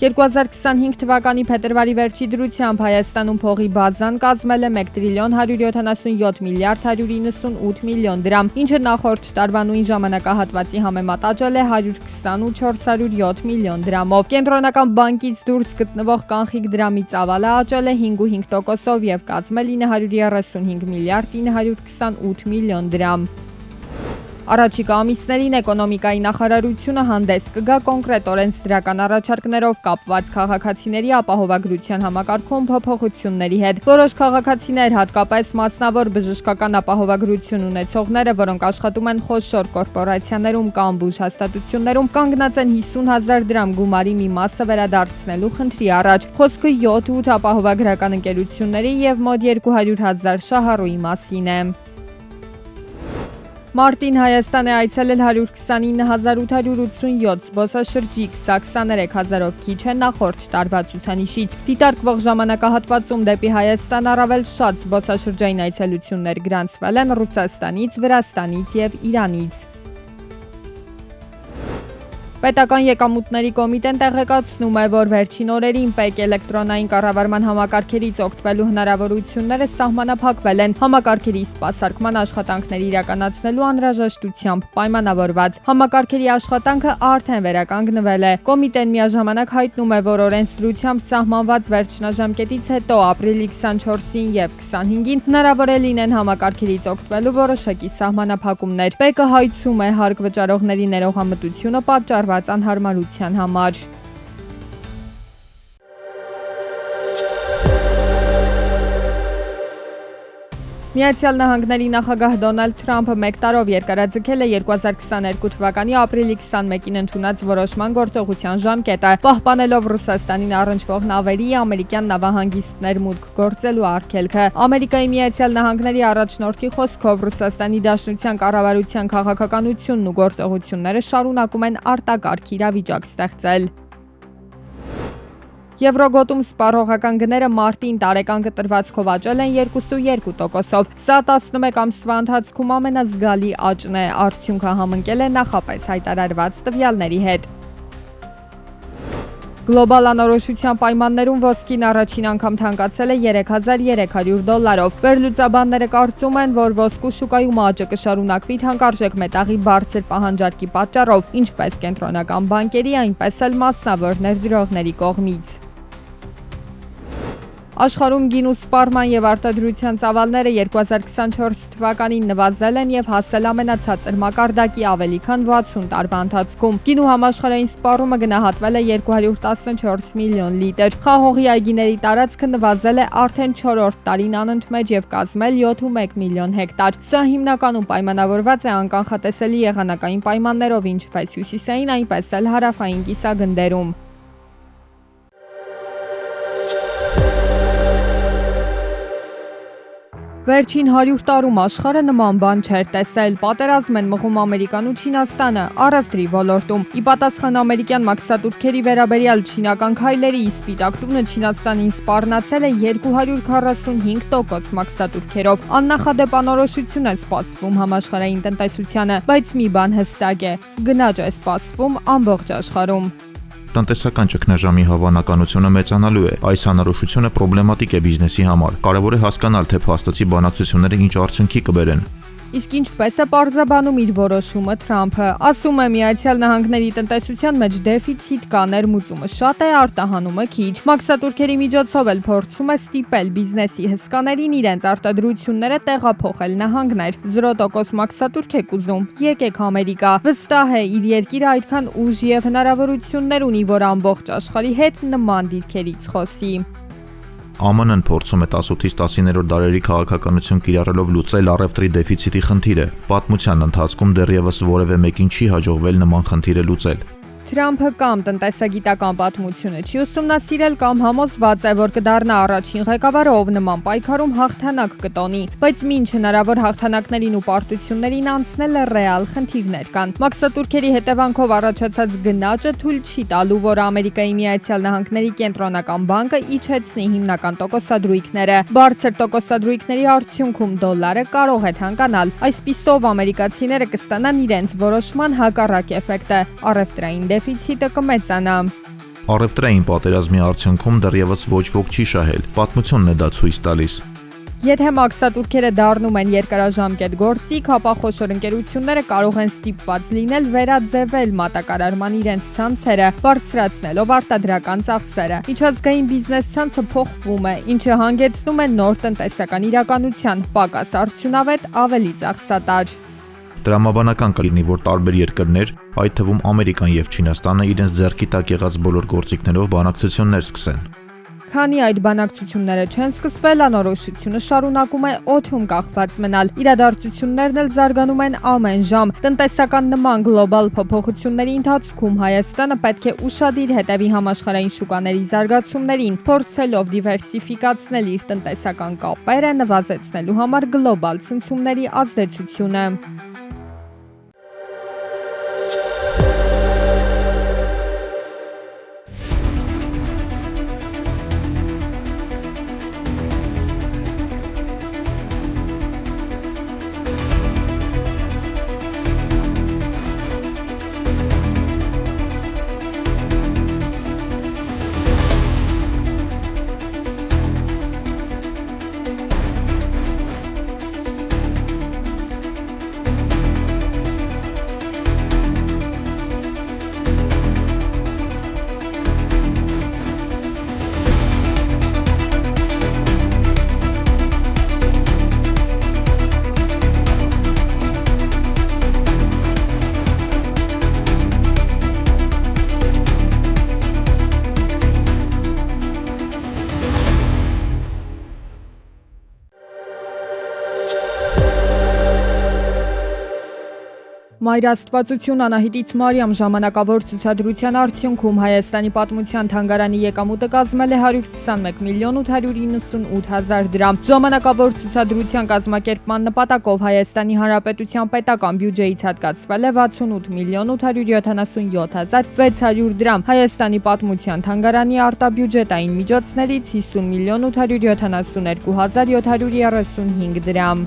2025 թվականի փետրվարի վերջի դրությամբ Հայաստանում փողի բազան կազմել է 1 տրիլիոն 177 միլիարդ 198 միլիոն դրամ, ինչը նախորդ տարվա նույն ժամանակահատվածի համեմատ աճել է 120.407 միլիոն դրամով։ Կենտրոնական բանկից դուրս գտնվող կանխիկ դրամի ծավալը աճել է 5.5%-ով եւ կազմել 935 միլիարդ 928 միլիոն դրամ։ Առաջիկա ամիսներին էկոնոմիկայի նախարարությունը հանդես կգա կոնկրետ օրենսդրական առաջարկներով կապված քաղաքացիների ապահովագրության համակարգում փոփոխությունների հետ։ Որոշ քաղաքացիներ, հատկապես մասնավոր բժշկական ապահովագրություն ունեցողները, որոնք աշխատում են խոշոր կորպորացիաներում կամ բուժհաստատություններում, կանգնած են 50,000 դրամ գումարի մի մասը վերադարձնելու խնդրի առաջ։ Խոսքը 7-8 ապահովագրական ընկերությունների եւ մոտ 200,000 շահառուի մասին է։ Մարտին Հայաստան է այցելել 129.887 զբոսաշրջիկ, սա 23,000-ով քիչ է նախորդ տարվա ցուցանիշից։ Դիտարկվող ժամանակահատվածում դեպի Հայաստան առավել շատ զբոսաշրջային այցելություններ գրանցվել են Ռուսաստանից, Վրաստանից եւ Իրանից։ Պետական եկամուտների կոմիտեն տեղեկացնում է, որ վերջին օրերին ՊԵԿ էլեկտրոնային կառավարման համակարգերից օգտվելու հնարավորությունները սահմանափակվել են համակարգերի սպասարկման աշխատանքների իրականացնելու անհրաժեշտությամբ պայմանավորված։ Համակարգերի աշխատանքը արդեն վերականգնվել է։ Կոմիտեն միաժամանակ հայտնում է, որ օրենսդրությամբ սահմանված վերջնաժամկետից հետո ապրիլի 24-ին եւ 25-ին հնարավոր է լինեն համակարգերից օգտվելու որոշակի սահմանափակումներ։ ՊԵԿ-ը հայցում է հարկ վճարողների ներողամտությունը պատճառված անհարմարության համար։ Միացյալ Նահանգների նախագահ Դոնալդ Թրամփը 1 տարով երկարաձգել է 2022 թվականի ապրիլի 21-ին ընդունած որոշման գործողության ժամկետը, պահպանելով Ռուսաստանին առնչվող նավերի ամերիկյան նավահանգիստներ մուտք գործելու արգելքը։ Ամերիկայի Միացյալ Նահանգների առաջնորդի խոսքով Ռուսաստանի Դաշնության կառավարության քաղաքականությունն ու գործողությունները շարունակում են արտակարգ իրավիճակ ստեղծել։ Եվրոգոտում սպառողական գները մարտին տարեկան կտրվածքով աճել են 2.2%-ով։ Սա 11 ամսվա ընթացքում ամենազգալի աճն է, արդյունքը համընկել է նախապես հայտարարված տվյալների հետ։ Գլոբալ անորոշության պայմաններում ոսկին առաջին անգամ թանկացել է $3,300-ով։ Վերլուծաբանները կարծում են, որ ոսկու շուկայում աճը կշարունակվի թանկարժեք մետաղի բարձր պահանջարկի պատճառով, ինչպես կենտրոնական բանկերի, այնպես էլ մասնավոր ներդրողների կողմից։ Աշխարհում գինու սպառման եւ արտադրության ծավալները 2024 թվականին նվազել են եւ հասել ամենացածր մակարդակի ավելի քան 60 տարվա ընթացքում։ Գինու համաշխարհային սպառումը գնահատվել է 214 միլիոն լիտր։ Խաղողի այգիների տարածքը նվազել է արդեն 4-րդ տարին անընդմեջ եւ կազմել 7.1 միլիոն հեկտար։ Սա հիմնականում պայմանավորված է անկանխատեսելի եղանակային պայմաններով, ինչպես հյուսիսային, այնպես էլ հարավային կիսագնդերում։ Վերջին 100 տարում աշխարհը նման բան չէր տեսել։ Պատերազմ են մղում Ամերիկան ու Չինաստանը առևտրի ոլորտում։ Ի պատասխան ամերիկյան մաքսատուրքերի վերաբերյալ չինական քայլերի, Սպիտակ տունը Չինաստանին սպառնացել է 245% մաքսատուրքերով։ Աննախադեպ անորոշություն է սպասվում համաշխարհային տնտեսությանը, բայց մի բան հստակ է՝ գնաճ է սպասվում ամբողջ աշխարհում։ Տնտեսական ճգնաժամի հավանականությունը մեծանալու է։ Այս անորոշությունը պրոբլեմատիկ է բիզնեսի համար։ Կարևոր է հասկանալ, թե փաստացի բանակցությունները ինչ արդյունքի կբերեն։ Իսկ ինչպես է պարզաբանում իր որոշումը Թրամփը, ասում է Միացյալ Նահանգների տնտեսության մեջ դեֆիցիտ կա, ներմուծումը շատ է, արտահանումը քիչ։ Մաքսատուրքերի միջոցով էլ փորձում է ստիպել բիզնեսի հսկաներին իրենց արտադրությունները տեղափոխել նահանգներ։ 0% մաքսատուրք եք ուզում, եկեք Ամերիկա։ Վստահ է, իր երկիրը այդքան ուժ եւ հնարավորություններ ունի, որ ամբողջ աշխարհի հետ նման դիրքերից խոսի։ ԱՄՆ-ն փորձում է 18-ից 19-րդ դարերի քաղաքականություն կիրառելով լուծել առևտրի դեֆիցիտի խնդիրը։ Պատմության ընթացքում դեռևս որևէ մեկին չի հաջողվել նման խնդիրը լուծել։ Թրամփը կամ տնտեսագիտական պատմությունը չի ուսումնասիրել կամ համոզված է, որ կդառնա առաջին ղեկավարը, ով նման պայքարում հաղթանակ կտոնի, բայց մինչ հնարավոր հաղթանակներին ու պարտություններին անցնել ռեալ խնդիրներ կան։ Մաքսատուրքերի հետևանքով առաջացած գնաճը թույլ չի տալու, որ Ամերիկայի Միացյալ Նահանգների կենտրոնական բանկը իջեցնի հիմնական տոկոսադրույքները։ Բարձր տոկոսադրույքների արդյունքում դոլարը կարող է թանկանալ։ Այսպիսով ամերիկացիները կստանան իրենց որոշման հակառակ էֆեկտը՝ առևտրային դեֆիցիտը կմեծանա։ Առևտրային պատերազմի արդյունքում դեռևս ոչ ոք չի շահել, պատմությունն է դա ցույց տալիս։ Եթե մաքսատուրքերը դառնում են երկարաժամկետ գործիք, ապա խոշոր ընկերությունները կարող են ստիպված լինել վերաձևել մատակարարման իրենց ցանցերը, բարձրացնելով արտադրական ծախսերը։ Միջազգային բիզնես ցանցը փոխվում է, ինչը հանգեցնում է նոր տնտեսական իրականության, պակաս արդյունավետ, ավելի ծախսատար։ Տրամաբանական կլինի, որ տարբեր երկրներ, այդ թվում Ամերիկան եւ Չինաստանը իրենց ձեռքի տակ եղած բոլոր գործիքներով բանակցություններ սկսեն։ Քանի այդ բանակցությունները չեն սկսվել, անորոշությունը շարունակում է օդում կախված մնալ։ Իրադարձություններն էլ զարգանում են ամեն ժամ։ Տնտեսական նման գլոբալ փոփոխությունների ընթացքում Հայաստանը պետք է ուշադիր հետևի համաշխարհային շուկաների զարգացումներին, փորձելով դիվերսիֆիկացնել իր տնտեսական կապերը, նվազեցնելու համար գլոբալ ցնցումների ազդեցությունը։ Մայրաստվածություն Անահիտից Մարիամ ժամանակավոր ցուցադրության արդյունքում Հայաստանի պատմության թանգարանի եկամուտը կազմել է 121 միլիոն 898 հազար դրամ։ Ժամանակավոր ցուցադրության կազմակերպման նպատակով Հայաստանի Հանրապետության պետական բյուջեից հատկացվել է 68 միլիոն 877 հազար 600 դրամ։ Հայաստանի պատմության թանգարանի արտաբյուջետային միջոցներից 50 միլիոն 872 հազար 735 դրամ։